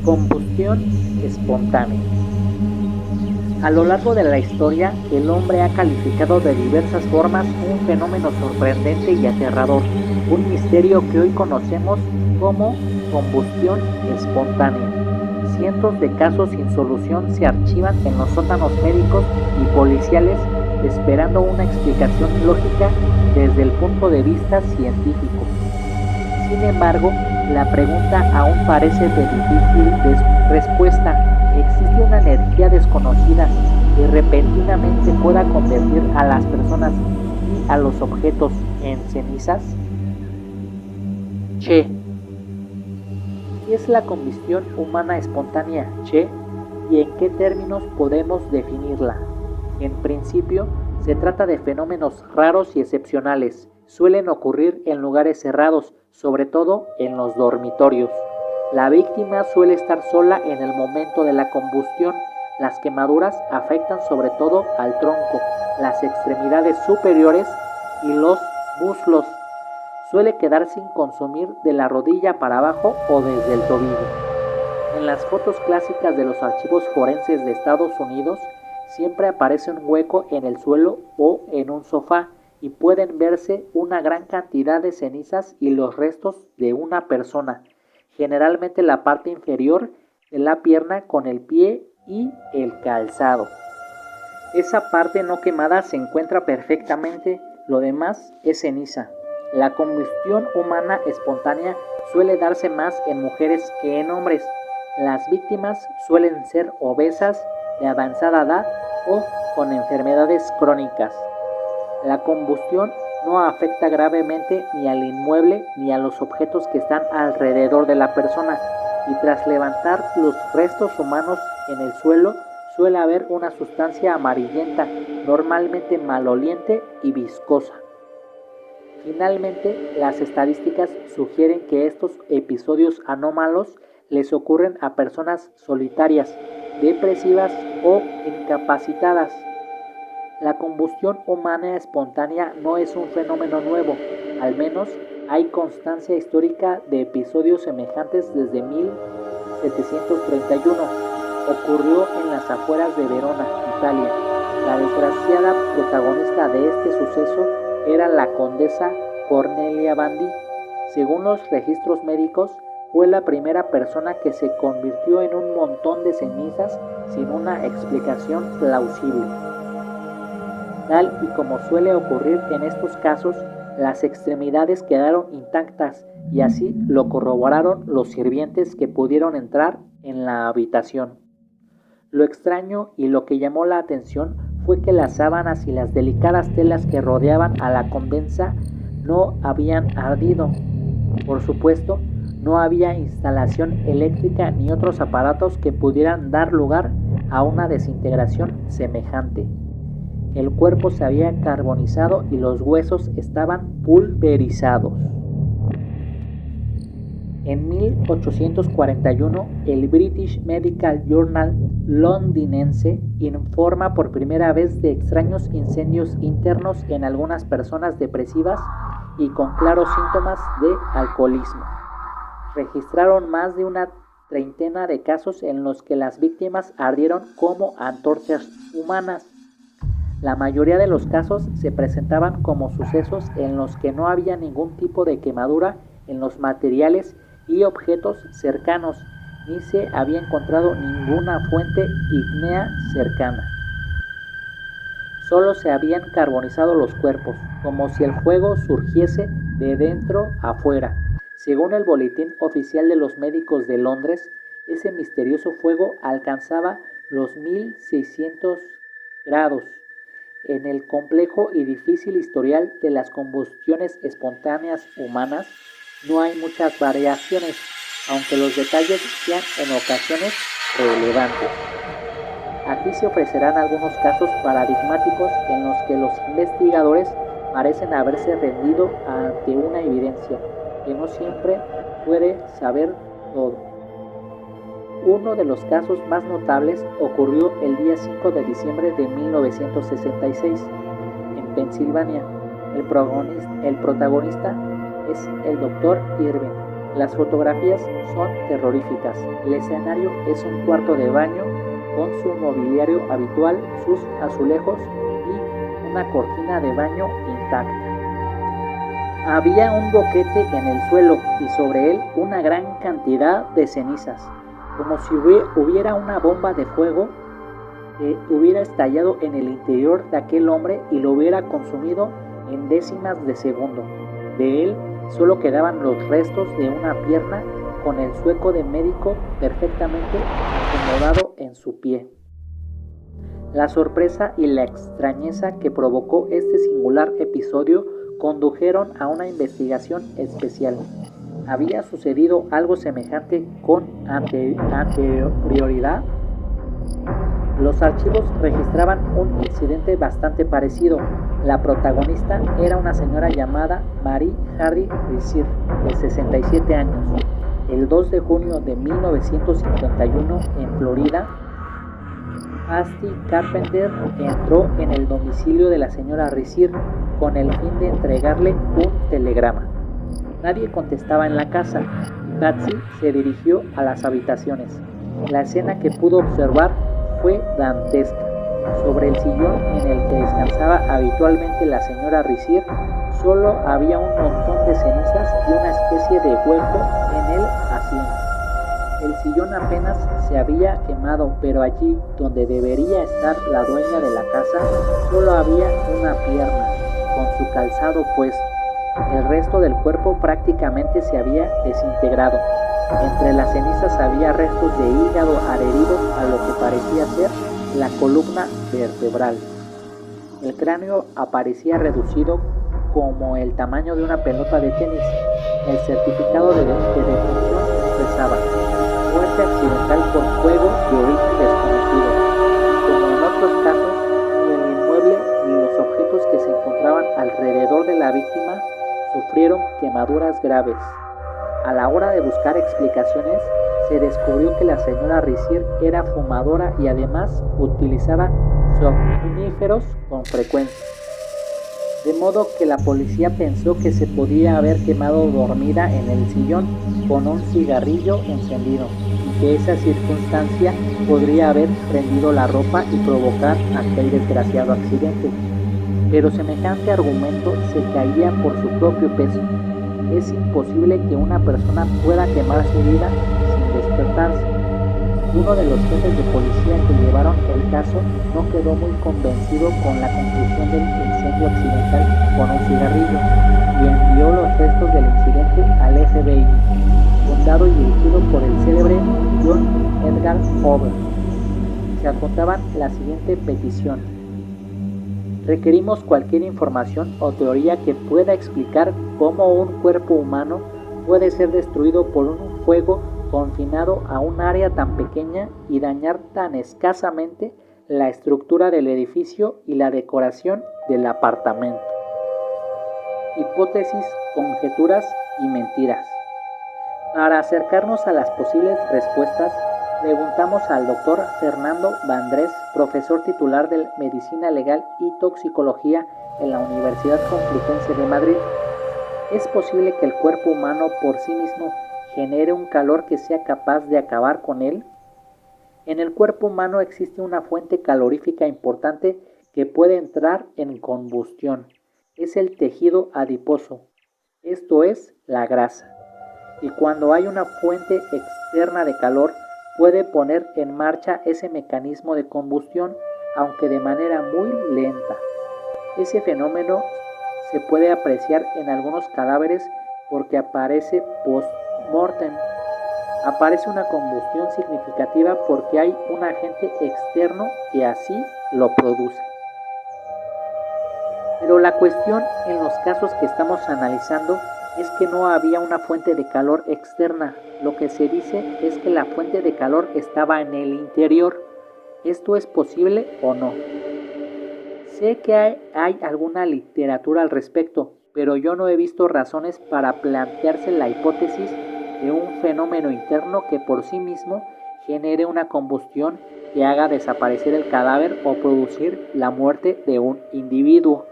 Combustión espontánea. A lo largo de la historia, el hombre ha calificado de diversas formas un fenómeno sorprendente y aterrador, un misterio que hoy conocemos como combustión espontánea. Cientos de casos sin solución se archivan en los sótanos médicos y policiales esperando una explicación lógica desde el punto de vista científico. Sin embargo, la pregunta aún parece de difícil respuesta. ¿Existe una energía desconocida que repentinamente pueda convertir a las personas y a los objetos en cenizas? Che. ¿Qué es la combustión humana espontánea, Che? ¿Y en qué términos podemos definirla? En principio, se trata de fenómenos raros y excepcionales. Suelen ocurrir en lugares cerrados, sobre todo en los dormitorios. La víctima suele estar sola en el momento de la combustión. Las quemaduras afectan sobre todo al tronco, las extremidades superiores y los muslos. Suele quedar sin consumir de la rodilla para abajo o desde el tobillo. En las fotos clásicas de los archivos forenses de Estados Unidos, siempre aparece un hueco en el suelo o en un sofá y pueden verse una gran cantidad de cenizas y los restos de una persona, generalmente la parte inferior de la pierna con el pie y el calzado. Esa parte no quemada se encuentra perfectamente, lo demás es ceniza. La combustión humana espontánea suele darse más en mujeres que en hombres. Las víctimas suelen ser obesas, de avanzada edad o con enfermedades crónicas. La combustión no afecta gravemente ni al inmueble ni a los objetos que están alrededor de la persona, y tras levantar los restos humanos en el suelo suele haber una sustancia amarillenta, normalmente maloliente y viscosa. Finalmente, las estadísticas sugieren que estos episodios anómalos les ocurren a personas solitarias, depresivas o incapacitadas. La combustión humana espontánea no es un fenómeno nuevo, al menos hay constancia histórica de episodios semejantes desde 1731. Ocurrió en las afueras de Verona, Italia. La desgraciada protagonista de este suceso era la condesa Cornelia Bandi. Según los registros médicos, fue la primera persona que se convirtió en un montón de cenizas sin una explicación plausible. Tal y como suele ocurrir en estos casos, las extremidades quedaron intactas y así lo corroboraron los sirvientes que pudieron entrar en la habitación. Lo extraño y lo que llamó la atención fue que las sábanas y las delicadas telas que rodeaban a la condesa no habían ardido. Por supuesto, no había instalación eléctrica ni otros aparatos que pudieran dar lugar a una desintegración semejante. El cuerpo se había carbonizado y los huesos estaban pulverizados. En 1841, el British Medical Journal londinense informa por primera vez de extraños incendios internos en algunas personas depresivas y con claros síntomas de alcoholismo. Registraron más de una treintena de casos en los que las víctimas ardieron como antorchas humanas. La mayoría de los casos se presentaban como sucesos en los que no había ningún tipo de quemadura en los materiales y objetos cercanos, ni se había encontrado ninguna fuente ígnea cercana. Solo se habían carbonizado los cuerpos, como si el fuego surgiese de dentro a fuera. Según el Boletín Oficial de los Médicos de Londres, ese misterioso fuego alcanzaba los 1600 grados. En el complejo y difícil historial de las combustiones espontáneas humanas, no hay muchas variaciones, aunque los detalles sean en ocasiones relevantes. Aquí se ofrecerán algunos casos paradigmáticos en los que los investigadores parecen haberse rendido ante una evidencia que no siempre puede saber todo. Uno de los casos más notables ocurrió el día 5 de diciembre de 1966 en Pensilvania. El protagonista es el Dr. Irving Las fotografías son terroríficas. El escenario es un cuarto de baño con su mobiliario habitual, sus azulejos y una cortina de baño intacta. Había un boquete en el suelo y sobre él una gran cantidad de cenizas, como si hubiera una bomba de fuego que hubiera estallado en el interior de aquel hombre y lo hubiera consumido en décimas de segundo. De él solo quedaban los restos de una pierna con el sueco de médico perfectamente acomodado en su pie. La sorpresa y la extrañeza que provocó este singular episodio condujeron a una investigación especial. ¿Había sucedido algo semejante con anterioridad? Los archivos registraban un incidente bastante parecido. La protagonista era una señora llamada Mary Hardy Rizier, de 67 años. El 2 de junio de 1951, en Florida, Asti Carpenter entró en el domicilio de la señora Rizier con el fin de entregarle un telegrama. Nadie contestaba en la casa y Patsy se dirigió a las habitaciones. La escena que pudo observar fue dantesca. Sobre el sillón en el que descansaba habitualmente la señora Rizier, solo había un montón de cenizas y una especie de hueco en el asiento. El sillón apenas se había quemado, pero allí donde debería estar la dueña de la casa, solo había una pierna, con su calzado puesto. El resto del cuerpo prácticamente se había desintegrado. Entre las cenizas había restos de hígado adheridos a lo que parecía ser la columna vertebral. El cráneo aparecía reducido como el tamaño de una pelota de tenis. El certificado de defunción expresaba: muerte accidental por fuego de origen desconocido. Como en otros casos, ni el inmueble ni los objetos que se encontraban alrededor de la víctima sufrieron quemaduras graves. A la hora de buscar explicaciones, se descubrió que la señora Rizier era fumadora y además utilizaba somníferos con frecuencia. De modo que la policía pensó que se podía haber quemado dormida en el sillón con un cigarrillo encendido y que esa circunstancia podría haber prendido la ropa y provocar aquel desgraciado accidente. Pero semejante argumento se caía por su propio peso. Es imposible que una persona pueda quemarse viva sin despertarse. Uno de los jefes de policía que llevaron el caso no quedó muy convencido con la conclusión del incendio accidental con un cigarrillo y envió los restos del incidente al FBI, fundado y dirigido por el célebre John Edgar Hoover. Se adjuntaban la siguiente petición: requerimos cualquier información o teoría que pueda explicar cómo un cuerpo humano puede ser destruido por un fuego confinado a un área tan pequeña y dañar tan escasamente la estructura del edificio y la decoración del apartamento. Hipótesis, conjeturas y mentiras. Para acercarnos a las posibles respuestas, preguntamos al Dr. Fernando Vandrés, profesor titular de Medicina Legal y Toxicología en la Universidad Complutense de Madrid. ¿Es posible que el cuerpo humano por sí mismo genere un calor que sea capaz de acabar con él? En el cuerpo humano existe una fuente calorífica importante que puede entrar en combustión. Es el tejido adiposo, esto es, la grasa. Y cuando hay una fuente externa de calor, puede poner en marcha ese mecanismo de combustión, aunque de manera muy lenta. Ese fenómeno se puede apreciar en algunos cadáveres porque aparece post-mortem. Aparece una combustión significativa porque hay un agente externo que así lo produce. Pero la cuestión en los casos que estamos analizando es que no había una fuente de calor externa. Lo que se dice es que la fuente de calor estaba en el interior. ¿Esto es posible o no? Sé que hay alguna literatura al respecto, pero yo no he visto razones para plantearse la hipótesis de un fenómeno interno que por sí mismo genere una combustión que haga desaparecer el cadáver o producir la muerte de un individuo.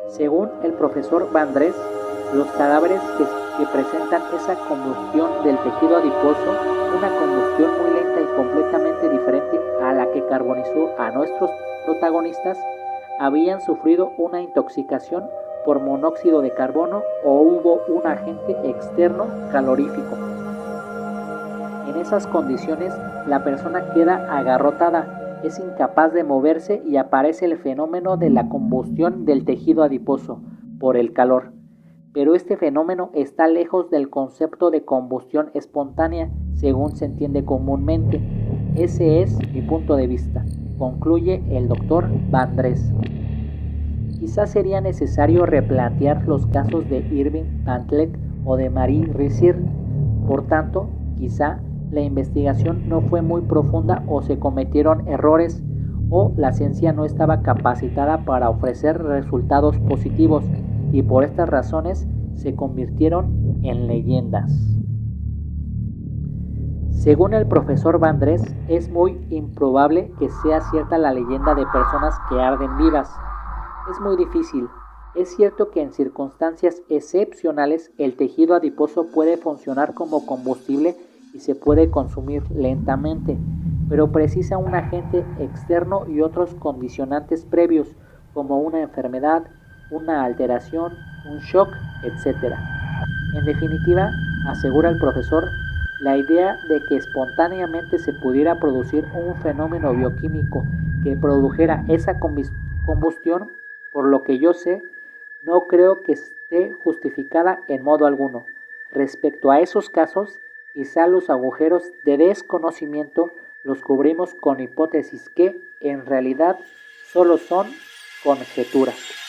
Según el profesor Vandrés, Los cadáveres que presentan esa combustión del tejido adiposo, una combustión muy lenta y completamente diferente a la que carbonizó a nuestros protagonistas, habían sufrido una intoxicación por monóxido de carbono o hubo un agente externo calorífico. En esas condiciones, la persona queda agarrotada, es incapaz de moverse y aparece el fenómeno de la combustión del tejido adiposo por el calor. Pero este fenómeno está lejos del concepto de combustión espontánea, según se entiende comúnmente. Ese es mi punto de vista, concluye el doctor Vandrés. Quizás sería necesario replantear los casos de Irving Pantleck o de Marie Rizir. Por tanto, quizá la investigación no fue muy profunda o se cometieron errores o la ciencia no estaba capacitada para ofrecer resultados positivos y por estas razones se convirtieron en leyendas. Según el profesor Vandrés, es muy improbable que sea cierta la leyenda de personas que arden vivas. Es muy difícil. Es cierto que en circunstancias excepcionales el tejido adiposo puede funcionar como combustible y se puede consumir lentamente, pero precisa un agente externo y otros condicionantes previos, como una enfermedad, una alteración, un shock, etc. En definitiva, asegura el profesor, la idea de que espontáneamente se pudiera producir un fenómeno bioquímico que produjera esa combustión, por lo que yo sé, no creo que esté justificada en modo alguno. Respecto a esos casos, quizá los agujeros de desconocimiento los cubrimos con hipótesis que, en realidad, solo son conjeturas.